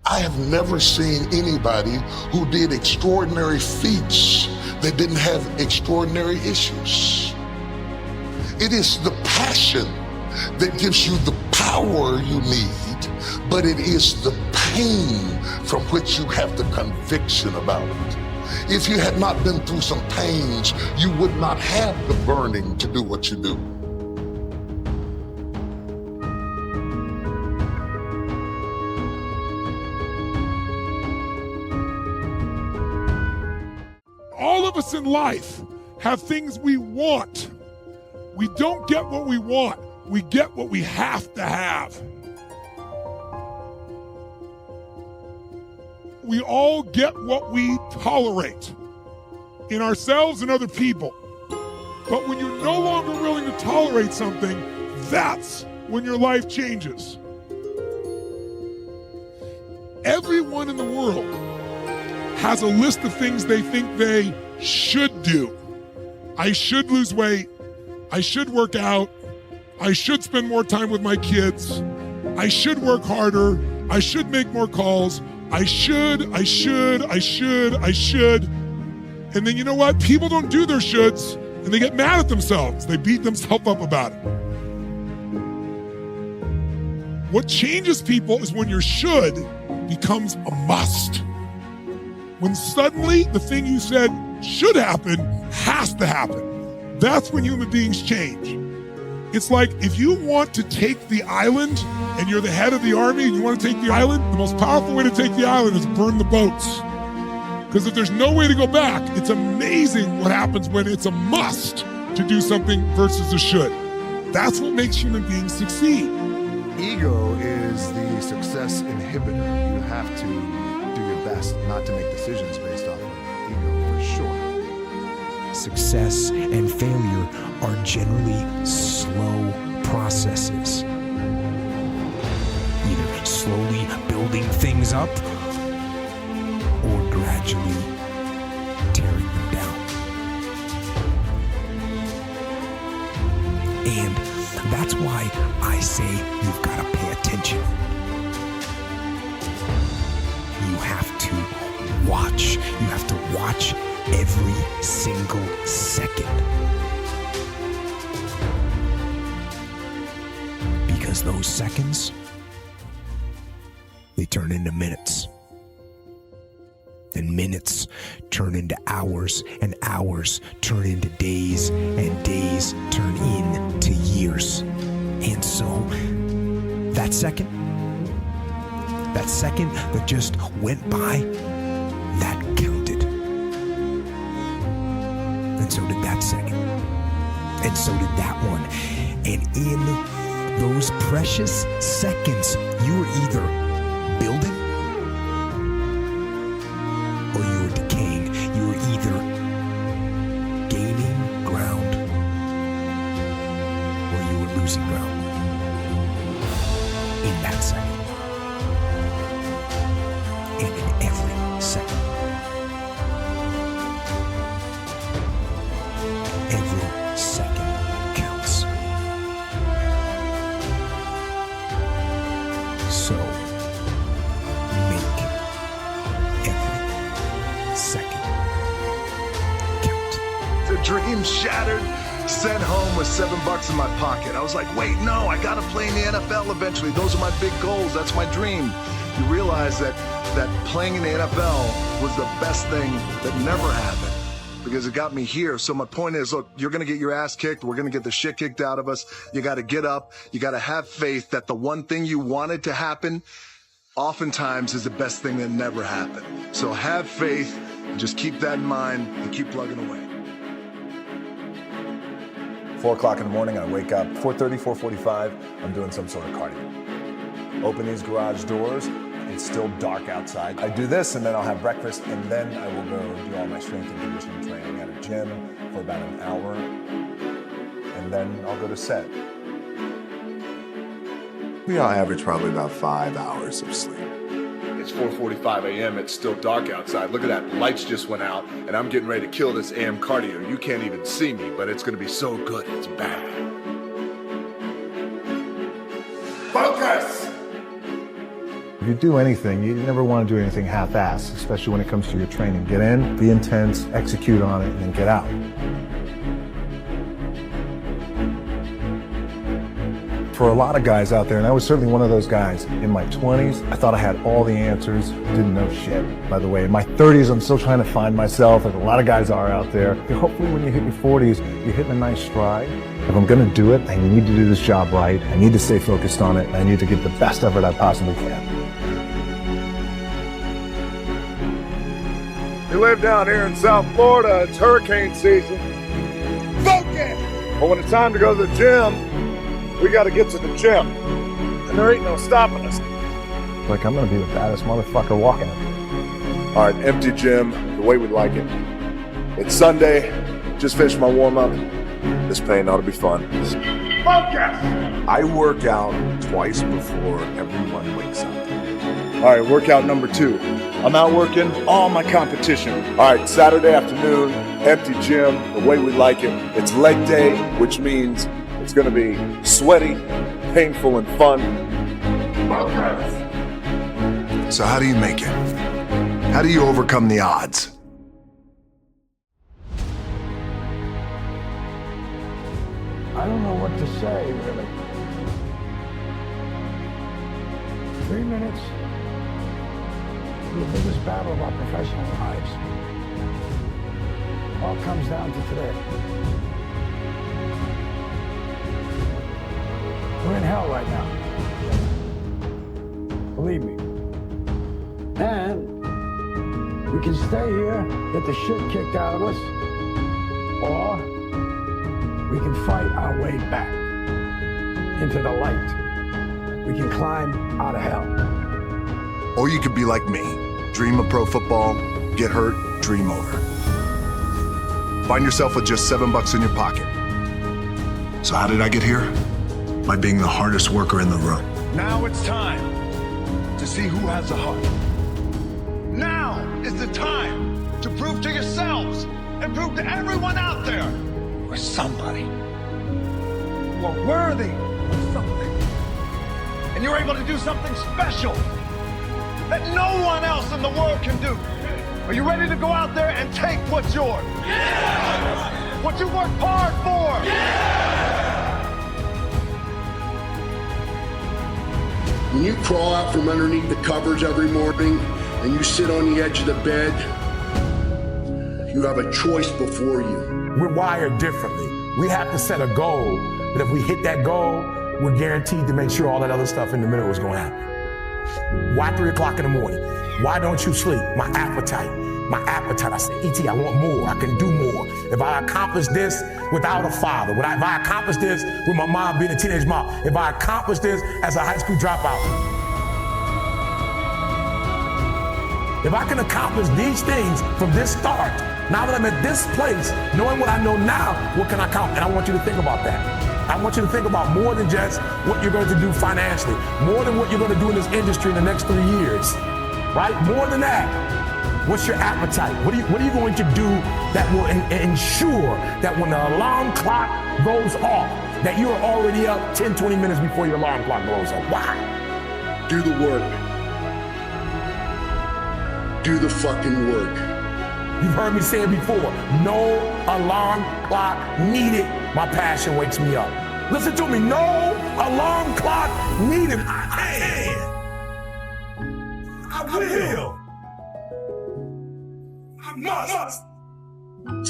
I have never seen anybody who did extraordinary feats that didn't have extraordinary issues. It is the passion that gives you the power you need, but it is the pain from which you have the conviction about it. If you had not been through some pains, you would not have the burning to do what you do. All of us in life have things we want. We don't get what we want. We get what we have to have. We all get what we tolerate in ourselves and other people. But when you're no longer willing to tolerate something, that's when your life changes. Everyone in the world has a list of things they think they should do. I should lose weight. I should work out. I should spend more time with my kids. I should work harder. I should make more calls. I should. And then you know what? People don't do their shoulds and they get mad at themselves. They beat themselves up about it. What changes people is when your should becomes a must. When suddenly the thing you said should happen has to happen. That's when human beings change. It's like if you want to take the island and you're the head of the army and you want to take the island, the most powerful way to take the island is burn the boats. Because if there's no way to go back, it's amazing what happens when it's a must to do something versus a should. That's what makes human beings succeed. Ego is the success inhibitor. You have to do your best not to make decisions based off of ego, for sure. Success and failure are generally slow processes. Either slowly building things up or gradually tearing them down. And that's why I say you've got to pay attention. You have to watch. You have to watch every single second. Because those seconds, they turn into minutes. And minutes turn into hours, and hours turn into days, and days turn into years. And so, that second that just went by, that counted. And so did that second. And so did that one. And in those precious seconds, you were either building or you were decaying. You were either gaining ground or you were losing ground. In that second. And in every second. Every second counts. So, make every second count. The dream shattered, sent home with $7 in my pocket. I was like, wait, no, I gotta play in the NFL eventually. Those are my big goals, that's my dream. You realize that playing in the NFL was the best thing that never happened because it got me here. So my point is, look, you're going to get your ass kicked. We're going to get the shit kicked out of us. You got to get up. You got to have faith that the one thing you wanted to happen oftentimes is the best thing that never happened. So have faith and just keep that in mind and keep plugging away. 4 o'clock in the morning, I wake up, 4:30, 4:45, I'm doing some sort of cardio. Open these garage doors. It's still dark outside. I do this and then I'll have breakfast and then I will go do all my strength and conditioning training at a gym for about an hour and then I'll go to set. We all average probably about 5 hours of sleep. It's 4:45 a.m. It's still dark outside. Look at that. Lights just went out and I'm getting ready to kill this AM cardio. You can't even see me, but it's going to be so good. It's bad. Focus! If you do anything, you never want to do anything half-assed, especially when it comes to your training. Get in, be intense, execute on it, and then get out. For a lot of guys out there, and I was certainly one of those guys, in my 20s, I thought I had all the answers, didn't know shit. By the way, in my 30s, I'm still trying to find myself, like a lot of guys are out there. Hopefully when you hit your 40s, you're hitting a nice stride. If I'm gonna do it, I need to do this job right. I need to stay focused on it, and I need to give the best effort I possibly can. You live down here in South Florida, it's hurricane season. Focus! But when it's time to go to the gym, we gotta get to the gym. And there ain't no stopping us. Like, I'm gonna be the baddest motherfucker walking. All right, empty gym, the way we like it. It's Sunday, just finished my warm-up. This pain ought to be fun. Focus! I work out twice before everyone wakes up. All right, workout number 2. I'm out working all my competition. All right, Saturday afternoon, empty gym, the way we like it. It's leg day, which means it's gonna be sweaty, painful, and fun. So how do you make it? How do you overcome the odds? I don't know what to say, really. 3 minutes to the biggest battle of our professional lives. All comes down to today. We're in hell right now. Believe me. And we can stay here, get the shit kicked out of us, or we can fight our way back into the light. We can climb out of hell. Or you could be like me. Dream of pro football, get hurt, dream over. Find yourself with just $7 in your pocket. So how did I get here? By being the hardest worker in the room. Now it's time to see who has a heart. Now is the time to prove to yourselves and prove to everyone out there we're somebody. We're worthy of something. And you're able to do something special that no one else in the world can do. Are you ready to go out there and take what's yours? Yeah! What you worked hard for? Yeah! When you crawl out from underneath the covers every morning and you sit on the edge of the bed, you have a choice before you. We're wired differently. We have to set a goal, but if we hit that goal, we're guaranteed to make sure all that other stuff in the middle is going to happen. Why 3 o'clock in the morning? Why don't you sleep? My appetite. I say, E.T., I want more. I can do more. If I accomplish this without a father, if I accomplish this with my mom being a teenage mom, if I accomplish this as a high school dropout, if I can accomplish these things from this start, now that I'm at this place, knowing what I know now, what can I accomplish? And I want you to think about that. I want you to think about more than just what you're going to do financially, more than what you're going to do in this industry in the next 3 years, right? More than that. What's your appetite? What are you going to do that will ensure that when the alarm clock goes off, that you are already up 10, 20 minutes before your alarm clock goes off? Why? Do the work. Do the fucking work. You've heard me say it before. No alarm clock needed. My passion wakes me up. Listen to me. No alarm clock needed. I will. I must.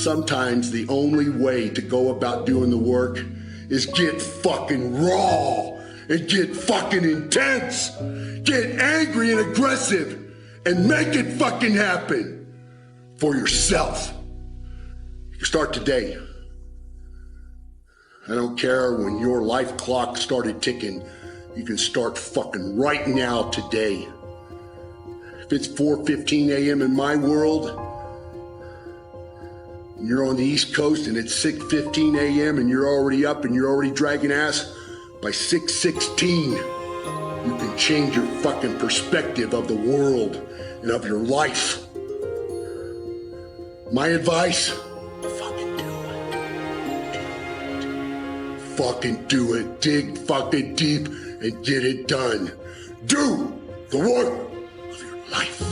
Sometimes the only way to go about doing the work is get fucking raw and get fucking intense. Get angry and aggressive and make it fucking happen for yourself. You start today. I don't care when your life clock started ticking. You can start fucking right now today. If it's 4:15 a.m. in my world, and you're on the East Coast and it's 6:15 a.m. and you're already up and you're already dragging ass, by 6:16, you can change your fucking perspective of the world and of your life. My advice, fucking do it. Fucking do it. Dig fucking deep and get it done. Do the work of your life.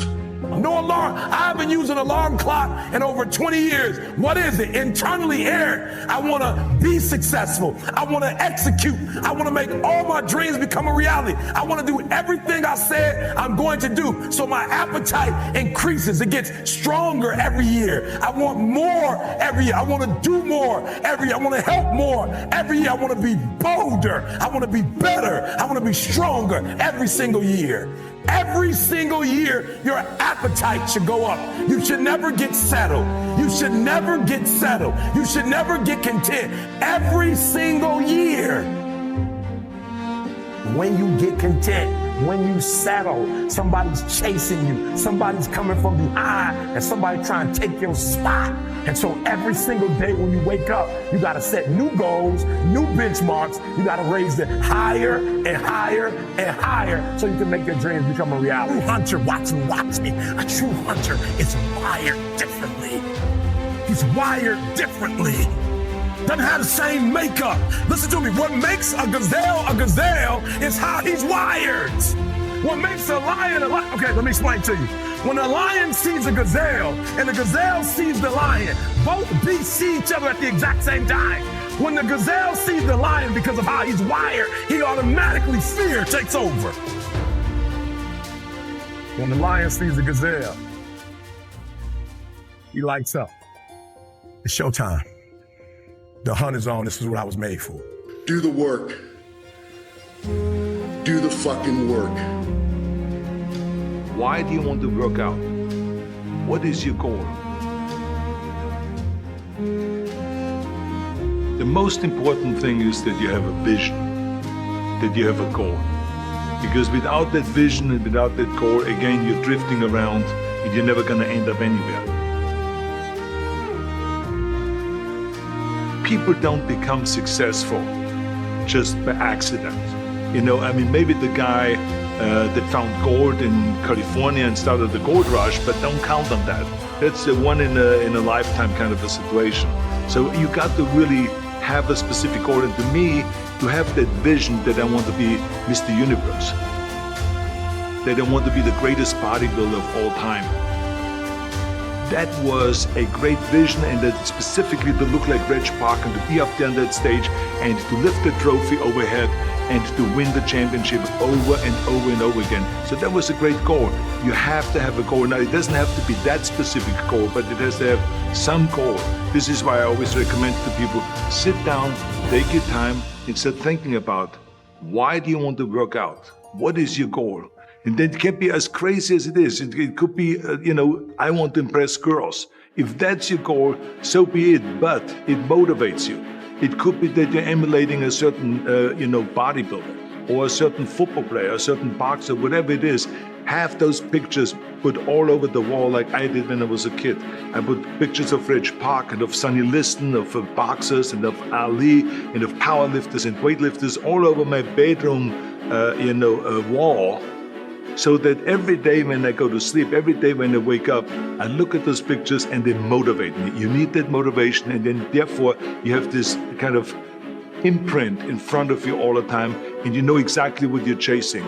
No alarm. I've been using alarm clock in over 20 years. What is it? Internally, Eric, I want to be successful. I want to execute. I want to make all my dreams become a reality. I want to do everything I said I'm going to do. So my appetite increases. It gets stronger every year. I want more every year. I want to do more every year. I want to help more every year. I want to be bolder. I want to be better. I want to be stronger every single year. Every single year, your appetite should go up. You should never get settled. You should never get settled. You should never get content. Every single year. When you get content, when you settle, somebody's chasing you, somebody's coming from behind, and somebody's trying to take your spot. And so every single day when you wake up, you got to set new goals, new benchmarks. You got to raise it higher and higher and higher so you can make your dreams become a reality. A true hunter, watch me. A true hunter is wired differently. He's wired differently. Doesn't have the same makeup. Listen to me. What makes a gazelle is how he's wired. What makes a lion a lion? Okay, let me explain to you. When a lion sees a gazelle and the gazelle sees the lion, both beasts see each other at the exact same time. When the gazelle sees the lion because of how he's wired, he automatically fear takes over. When the lion sees the gazelle, he lights up. It's showtime. The hunt is on. This is what I was made for. Do the work. Do the fucking work. Why do you want to work out? What is your goal? The most important thing is that you have a vision, that you have a goal. Because without that vision and without that goal, again, you're drifting around and you're never going to end up anywhere. People don't become successful just by accident. You know, I mean, maybe the guy that found gold in California and started the gold rush, but don't count on that. That's the one in a lifetime kind of a situation. So you got to really have a specific goal. And to me, to have that vision that I want to be Mr. Universe, that I want to be the greatest bodybuilder of all time. That was a great vision, and that specifically to look like Reg Park and to be up there on that stage and to lift the trophy overhead and to win the championship over and over and over again. So that was a great goal. You have to have a goal. Now, it doesn't have to be that specific goal, but it has to have some goal. This is why I always recommend to people, sit down, take your time, and start thinking about, why do you want to work out? What is your goal? And then it can be as crazy as it is. It could be, I want to impress girls. If that's your goal, so be it, but it motivates you. It could be that you're emulating a certain, bodybuilder or a certain football player, a certain boxer, whatever it is. Have those pictures put all over the wall like I did when I was a kid. I put pictures of Reg Park and of Sonny Liston, of boxers and of Ali and of powerlifters and weightlifters all over my bedroom, wall. So that every day when I go to sleep, every day when I wake up, I look at those pictures and they motivate me. You need that motivation, and then therefore you have this kind of imprint in front of you all the time, and you know exactly what you're chasing.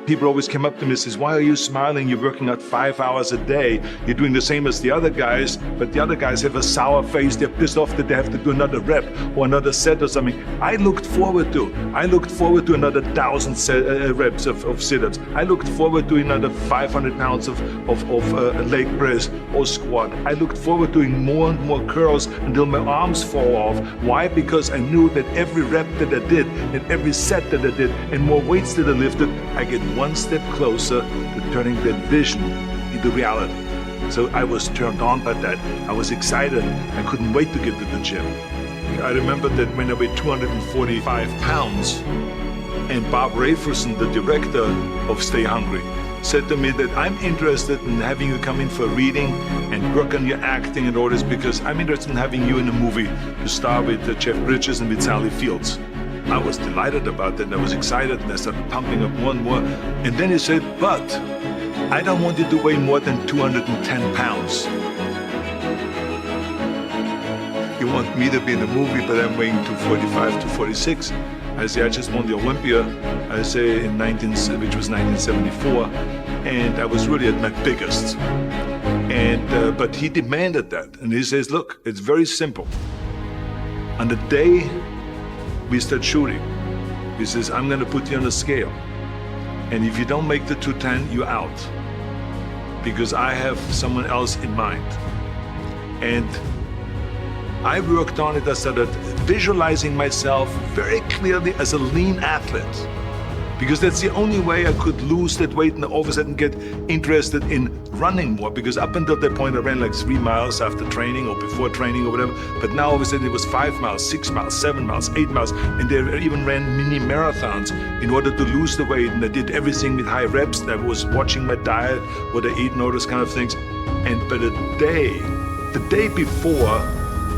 People always come up to me and says, why are you smiling? You're working out 5 hours a day. You're doing the same as the other guys, but the other guys have a sour face. They're pissed off that they have to do another rep or another set or something. I looked forward to another 1,000 reps of sit-ups. I looked forward to another 500 pounds of leg press or squat. I looked forward to doing more and more curls until my arms fall off. Why? Because I knew that every rep that I did and every set that I did and more weights that I lifted, I get one step closer to turning that vision into reality. So I was turned on by that. I was excited. I couldn't wait to get to the gym. I remember that when I weighed 245 pounds, and Bob Raferson, the director of Stay Hungry, said to me that I'm interested in having you come in for a reading and work on your acting and all this because I'm interested in having you in a movie to star with Jeff Bridges and with Sally Fields. I was delighted about that, and I was excited, and I started pumping up more and more. And then he said, but I don't want you to weigh more than 210 pounds. You want me to be in the movie, but I'm weighing 245, 246. I say, I just won the Olympia, I say, which was 1974, and I was really at my biggest. And but he demanded that, and he says, look, it's very simple. On the day we start shooting, he says, I'm gonna put you on a scale, and if you don't make the 210, you're out, because I have someone else in mind. And I worked on it. I started visualizing myself very clearly as a lean athlete, because that's the only way I could lose that weight and all of a sudden get interested in running more, because up until that point I ran like 3 miles after training or before training or whatever, but now all of a sudden it was 5 miles, 6 miles, 7 miles, 8 miles, and they even ran mini marathons in order to lose the weight, and I did everything with high reps, and I was watching my diet, what I eat and all those kind of things. And but the day before,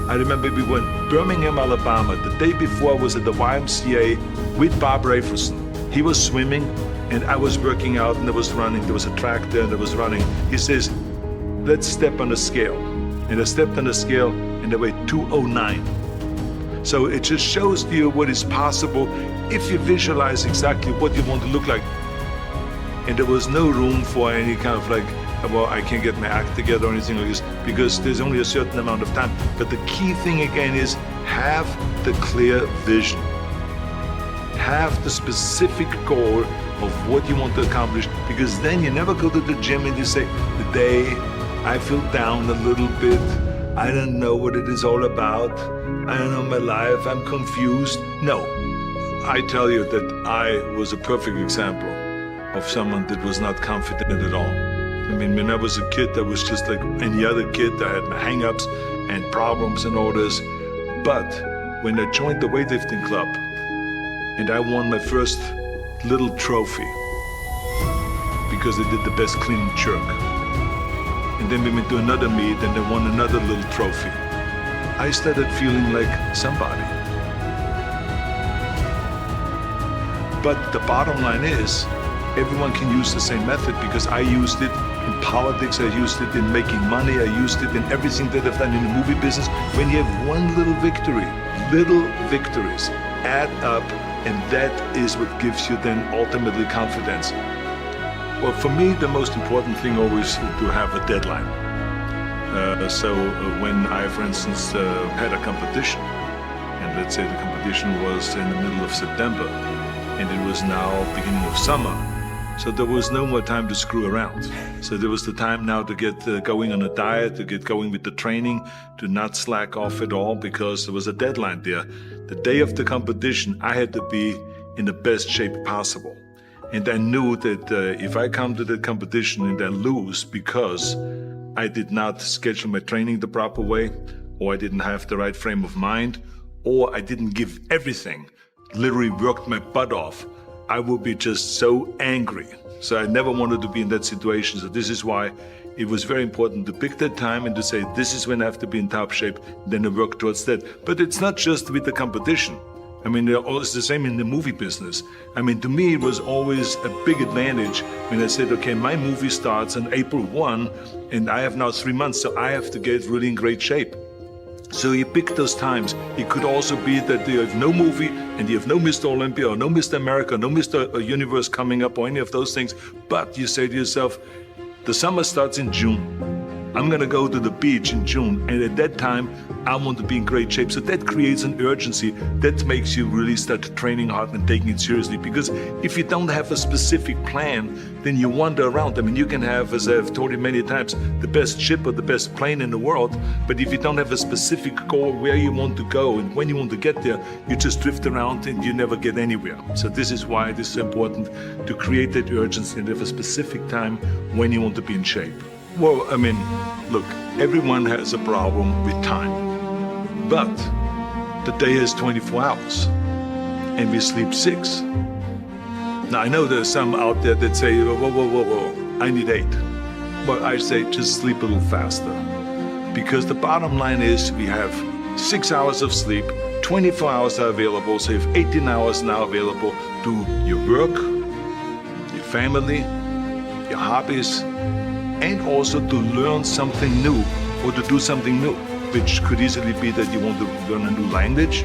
I remember we were in Birmingham, Alabama. The day before I was at the YMCA with Bob Raferson. He was swimming and I was working out and I was running. There was a track there and I was running. He says, let's step on the scale. And I stepped on the scale and I weighed 209. So it just shows you what is possible if you visualize exactly what you want to look like. And there was no room for any kind of like, well, I can't get my act together or anything like this, because there's only a certain amount of time. But the key thing again is have the clear vision. Have the specific goal of what you want to accomplish, because then you never go to the gym and you say, today I feel down a little bit. I don't know what it is all about. I don't know my life. I'm confused. No, I tell you that I was a perfect example of someone that was not confident at all. I mean, when I was a kid, I was just like any other kid. I had my hang-ups and problems and all this. But when I joined the weightlifting club and I won my first little trophy because I did the best clean and jerk, and then we went to another meet and I won another little trophy, I started feeling like somebody. But the bottom line is, everyone can use the same method, because I used it in politics, I used it in making money, I used it in everything that I've done in the movie business. When you have one little victory, little victories add up, and that is what gives you then ultimately confidence. Well, for me, the most important thing always is to have a deadline. So when I, for instance, had a competition, and let's say the competition was in the middle of September, and it was now beginning of summer, so there was no more time to screw around. So there was the time now to get going on a diet, to get going with the training, to not slack off at all, because there was a deadline there. The day of the competition, I had to be in the best shape possible. And I knew that if I come to the competition and I lose because I did not schedule my training the proper way, or I didn't have the right frame of mind, or I didn't give everything, literally worked my butt off, I would be just so angry. So I never wanted to be in that situation. So this is why it was very important to pick that time and to say, this is when I have to be in top shape, then I work towards that. But it's not just with the competition. I mean, it's the same in the movie business. I mean, to me, it was always a big advantage when I said, okay, my movie starts on April 1, and I have now 3 months, so I have to get really in great shape. So you pick those times. It could also be that you have no movie and you have no Mr. Olympia or no Mr. America, no Mr. Universe coming up or any of those things. But you say to yourself, the summer starts in June. I'm gonna go to the beach in June, and at that time, I want to be in great shape. So that creates an urgency that makes you really start training hard and taking it seriously. Because if you don't have a specific plan, then you wander around. I mean, you can have, as I've told you many times, the best ship or the best plane in the world, but if you don't have a specific goal where you want to go and when you want to get there, you just drift around and you never get anywhere. So this is why it is so important to create that urgency and have a specific time when you want to be in shape. Well, I mean, look, everyone has a problem with time. But the day has 24 hours, and we sleep 6. Now, I know there's some out there that say, whoa, I need 8. But I say just sleep a little faster. Because the bottom line is we have 6 hours of sleep, 24 hours are available, so you have 18 hours now available to your work, your family, your hobbies, and also to learn something new or to do something new, which could easily be that you want to learn a new language,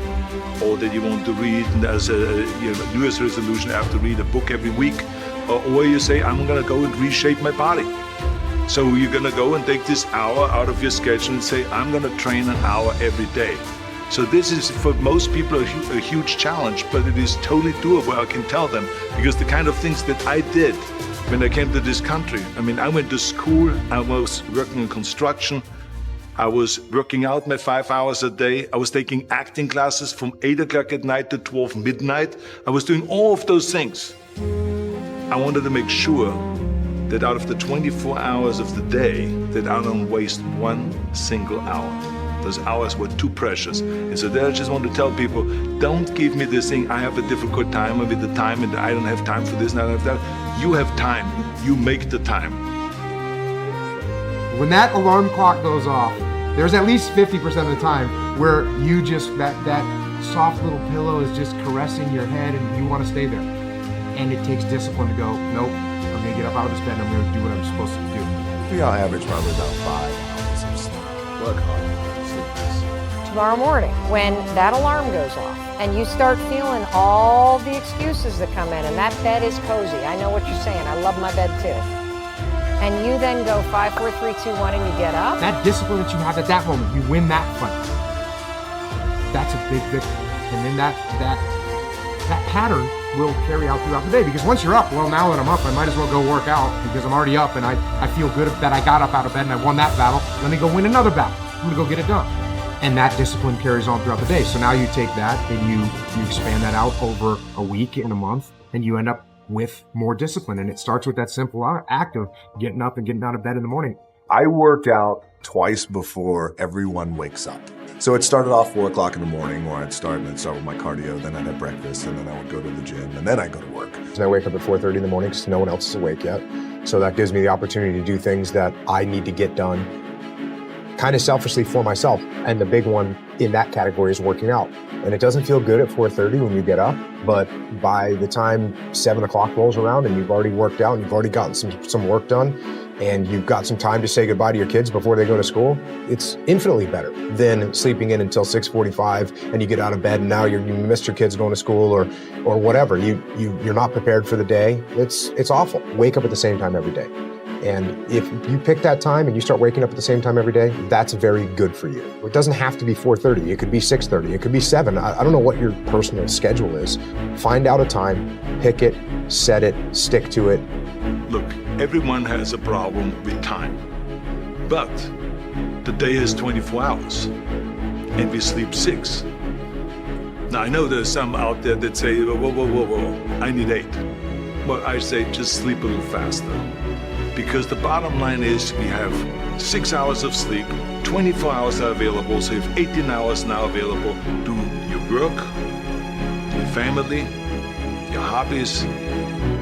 or that you want to read as a New Year's resolution, I have to read a book every week, or you say, I'm gonna go and reshape my body. So you're gonna go and take this hour out of your schedule and say, I'm gonna train an hour every day. So this is for most people a huge challenge, but it is totally doable, I can tell them, because the kind of things that I did when I came to this country. I mean, I went to school, I was working in construction, I was working out my 5 hours a day, I was taking acting classes from 8 o'clock at night to 12 midnight. I was doing all of those things. I wanted to make sure that out of the 24 hours of the day, that I don't waste one single hour. Those hours were too precious. And so there I just want to tell people, don't give me this thing, I have a difficult time with the time and I don't have time for this and I don't have that. You have time, you make the time. When that alarm clock goes off, there's at least 50% of the time where you just, that soft little pillow is just caressing your head and you want to stay there. And it takes discipline to go, nope, I'm gonna get up out of this bed and I'm gonna do what I'm supposed to do. We all average probably about 5 hours of sleep. Work hard. Tomorrow morning, when that alarm goes off and you start feeling all the excuses that come in, and that bed is cozy, I know what you're saying, I love my bed too, and you then go 5, 4, 3, 2, 1 and you get up. That discipline that you have at that moment, you win that fight. That's a big victory. And then that pattern will carry out throughout the day, because once you're up, well, now that I'm up, I might as well go work out because I'm already up and I feel good that I got up out of bed and I won that battle. Let me go win another battle. I'm gonna go get it done. And that discipline carries on throughout the day. So now you take that and you expand that out over a week and a month, and you end up with more discipline. And it starts with that simple act of getting up and getting out of bed in the morning. I work out twice before everyone wakes up. So it started off 4 o'clock in the morning where I'd start with my cardio, then I'd have breakfast, and then I would go to the gym, and then I'd go to work. I wake up at 4:30 in the morning because no one else is awake yet. So that gives me the opportunity to do things that I need to get done kind of selfishly for myself. And the big one in that category is working out. And it doesn't feel good at 4:30 when you get up, but by the time 7 o'clock rolls around and you've already worked out and you've already gotten some work done and you've got some time to say goodbye to your kids before they go to school, it's infinitely better than sleeping in until 6:45 and you get out of bed and now you missed your kids going to school or whatever. You're not prepared for the day. It's awful. Wake up at the same time every day. And if you pick that time and you start waking up at the same time every day, that's very good for you. It doesn't have to be 4:30. It could be 6:30. It could be 7. I don't know what your personal schedule is. Find out a time, pick it, set it, stick to it. Look, everyone has a problem with time. But the day is 24 hours and we sleep 6. Now I know there's some out there that say, whoa, I need 8. Well, I say just sleep a little faster. Because the bottom line is we have 6 hours of sleep, 24 hours are available, so you have 18 hours now available to do your work, your family, your hobbies,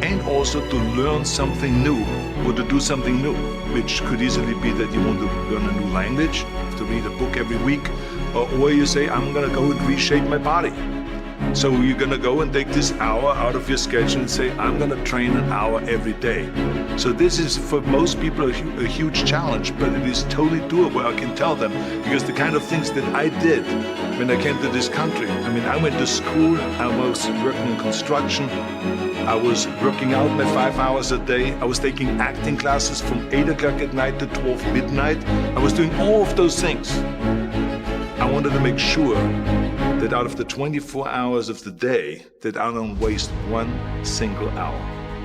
and also to learn something new or to do something new, which could easily be that you want to learn a new language, to read a book every week, or you say, I'm gonna go and reshape my body. So you're gonna go and take this hour out of your schedule and say, I'm gonna train an hour every day. So this is for most people a huge challenge, but it is totally doable, I can tell them, because the kind of things that I did when I came to this country. I mean, I went to school, I was working in construction, I was working out my 5 hours a day, I was taking acting classes from 8 o'clock at night to 12 midnight. I was doing all of those things. I wanted to make sure that out of the 24 hours of the day, that I don't waste one single hour.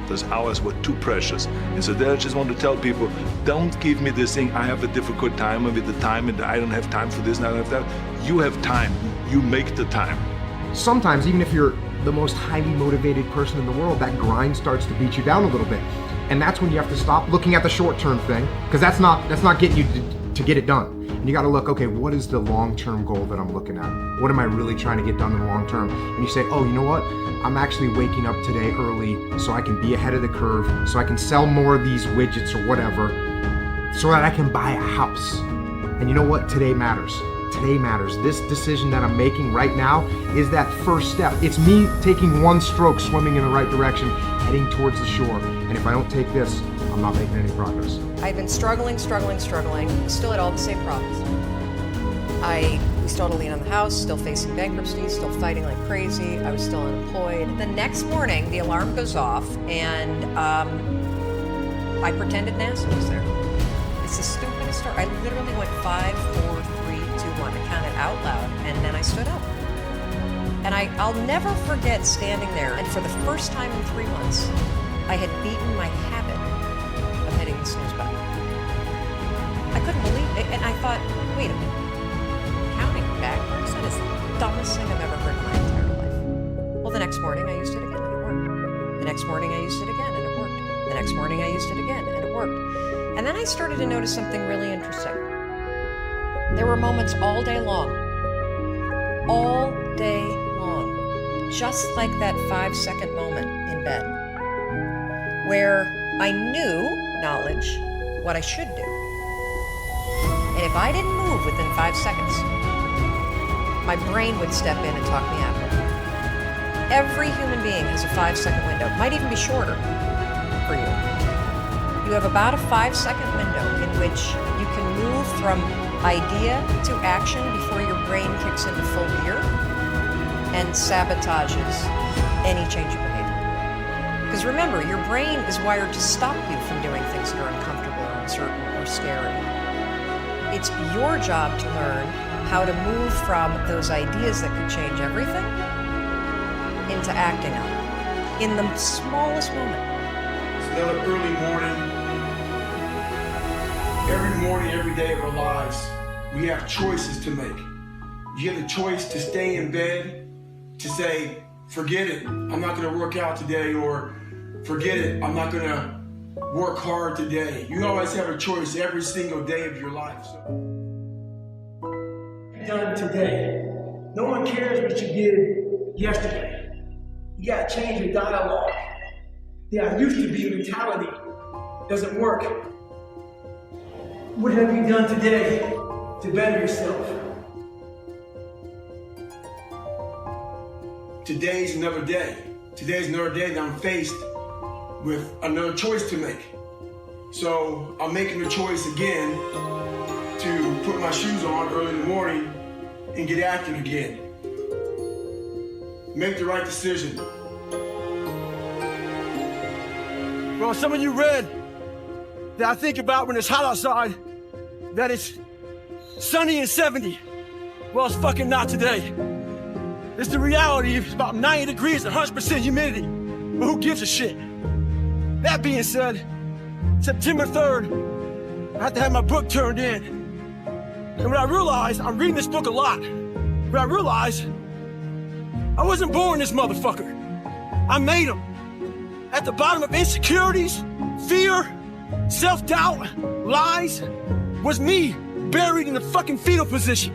Those hours were too precious. And so there I just want to tell people, don't give me this thing, I have a difficult time with the time and I don't have time for this and I don't have that. You have time, you make the time. Sometimes, even if you're the most highly motivated person in the world, that grind starts to beat you down a little bit. And that's when you have to stop looking at the short-term thing, because that's not getting you to get it done. And you got to look, okay, what is the long-term goal that I'm looking at? What am I really trying to get done in the long term? And you say, oh, you know what? I'm actually waking up today early so I can be ahead of the curve, so I can sell more of these widgets or whatever, so that I can buy a house. And you know what? Today matters. Today matters. This decision that I'm making right now is that first step. It's me taking one stroke, swimming in the right direction, heading towards the shore. And if I don't take this, I'm not making any progress. I've been struggling, still had all the same problems. We still had a lien on the house, still facing bankruptcy, still fighting like crazy. I was still unemployed. The next morning, the alarm goes off, and I pretended NASA was there. It's the stupidest story. I literally went 5, 4, 3, 2, 1. I counted out loud, and then I stood up. And I'll never forget standing there, and for the first time in 3 months, I had beaten my habit of hitting the snooze button. I couldn't believe it, and I thought, wait a minute. Counting backwards? That is the dumbest thing I've ever heard in my entire life. Well, the next morning I used it again and it worked. The next morning I used it again and it worked. The next morning I used it again and it worked. And then I started to notice something really interesting. There were moments all day long, just like that 5-second moment in bed, where I knew knowledge what I should do. And if I didn't move within 5 seconds, my brain would step in and talk me out of it. Every human being has a 5-second window. It might even be shorter for you. You have about a 5-second window in which you can move from idea to action before your brain kicks into full gear and sabotages any change of behavior. Because remember, your brain is wired to stop you from doing things that are uncomfortable or uncertain or scary. It's your job to learn how to move from those ideas that could change everything into acting on it in the smallest moment. It's another early morning. Every morning, every day of our lives, we have choices to make. You have the choice to stay in bed, to say, forget it, I'm not gonna work out today, or forget it, I'm not gonna work hard today. You always have a choice every single day of your life. Done today. No one cares what you did yesterday. You gotta change your dialogue. The I used to be mentality doesn't work. What have you done today to better yourself? Today's another day. Today's another day that I'm faced with another choice to make. So I'm making the choice again to put my shoes on early in the morning and get active again. Make the right decision. Well, some of you read that I think about when it's hot outside, that it's sunny and 70. Well, it's fucking not today. It's the reality. It's about 90 degrees, 100% humidity. But who gives a shit? That being said, September 3rd, I have to have my book turned in. And what I realized, I'm reading this book a lot, but I realized I wasn't born this motherfucker. I made him. At the bottom of insecurities, fear, self-doubt, lies, was me buried in the fucking fetal position.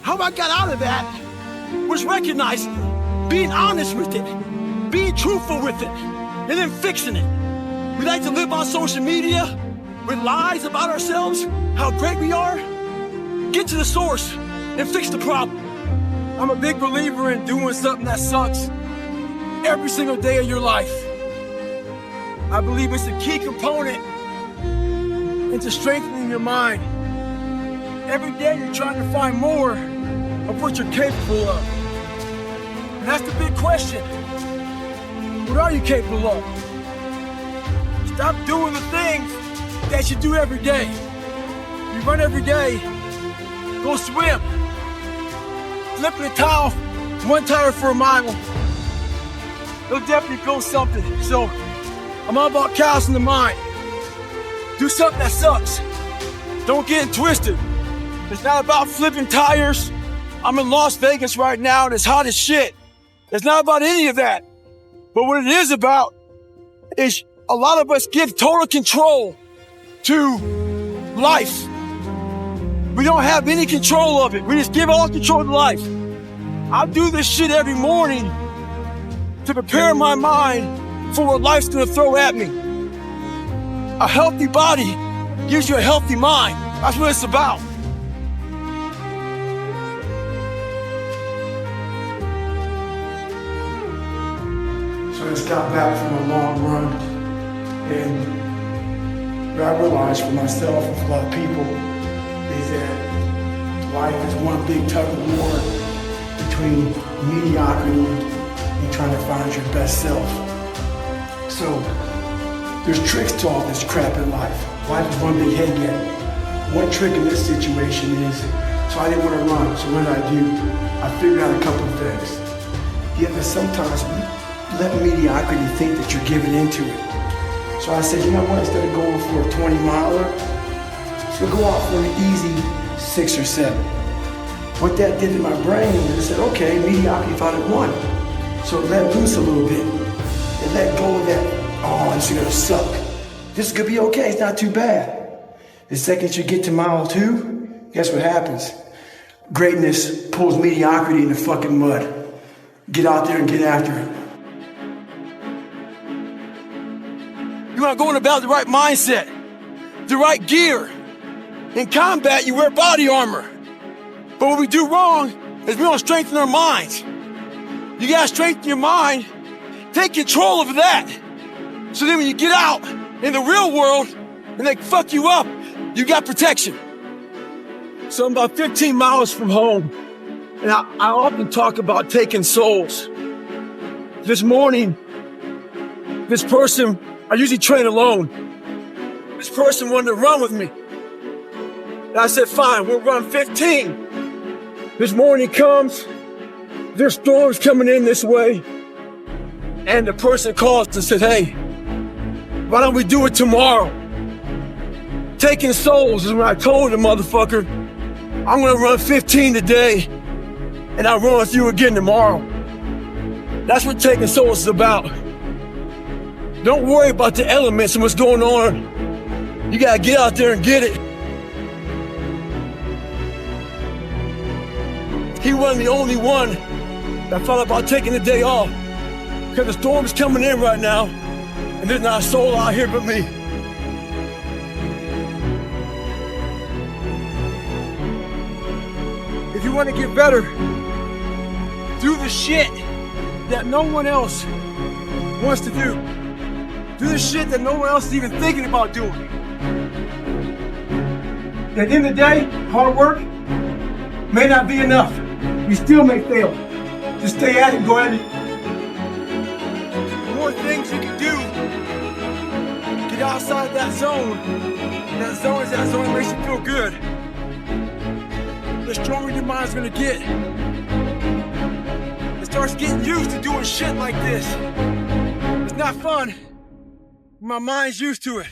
How I got out of that was recognizing, being honest with it, being truthful with it, and then fixing it. We like to live on social media with lies about ourselves, how great we are. Get to the source and fix the problem. I'm a big believer in doing something that sucks every single day of your life. I believe it's a key component into strengthening your mind. Every day you're trying to find more of what you're capable of. And that's the big question. What are you capable of? Stop doing the things that you do every day. You run every day, go swim. Flipping a towel, one tire for a mile. It'll definitely build something. So I'm all about callousing the mind. Do something that sucks. Don't get it twisted. It's not about flipping tires. I'm in Las Vegas right now and it's hot as shit. It's not about any of that. But what it is about is a lot of us give total control to life. We don't have any control of it. We just give all control to life. I do this shit every morning to prepare my mind for what life's gonna throw at me. A healthy body gives you a healthy mind. That's what it's about. So I just got back from a long run, and what I realized for myself and for a lot of people is that Life is one big tug of war between mediocrity and trying to find your best self. So, there's tricks to all this crap in life. Life is one big head game. One trick in this situation is, so I didn't want to run, so what did I do? I figured out a couple of things. You have to sometimes let mediocrity think that you're giving into it. So I said, you know what, instead of going for a 20-miler, so go out for an easy 6 or 7. What that did to my brain is I said, okay, mediocrity thought it won. So it let loose a little bit. It let go of that, oh, this is gonna suck. This is gonna be okay, it's not too bad. The second you get to mile 2, guess what happens? Greatness pulls mediocrity in the fucking mud. Get out there and get after it. You are going about the right mindset, the right gear. In combat, you wear body armor. But what we do wrong is we don't strengthen our minds. You gotta strengthen your mind, take control of that. So then when you get out in the real world and they fuck you up, you got protection. So I'm about 15 miles from home, and I often talk about taking souls. This morning, this person, I usually train alone. This person wanted to run with me. And I said, fine, we'll run 15. This morning comes, there's storms coming in this way. And the person calls and said, hey, why don't we do it tomorrow? Taking souls is when I told the motherfucker, I'm gonna run 15 today, and I'll run with you again tomorrow. That's what taking souls is about. Don't worry about the elements and what's going on. You gotta get out there and get it. He wasn't the only one that thought about taking the day off, because the storm is coming in right now, and there's not a soul out here but me. If you want to get better, do the shit that no one else wants to do. Do the shit that no one else is even thinking about doing. At the end of the day, hard work may not be enough. You still may fail. Just stay at it and go at it. The more things you can do, get outside that zone. And that zone is that zone that makes you feel good. The stronger your mind's gonna get. It starts getting used to doing shit like this. It's not fun. My mind's used to it.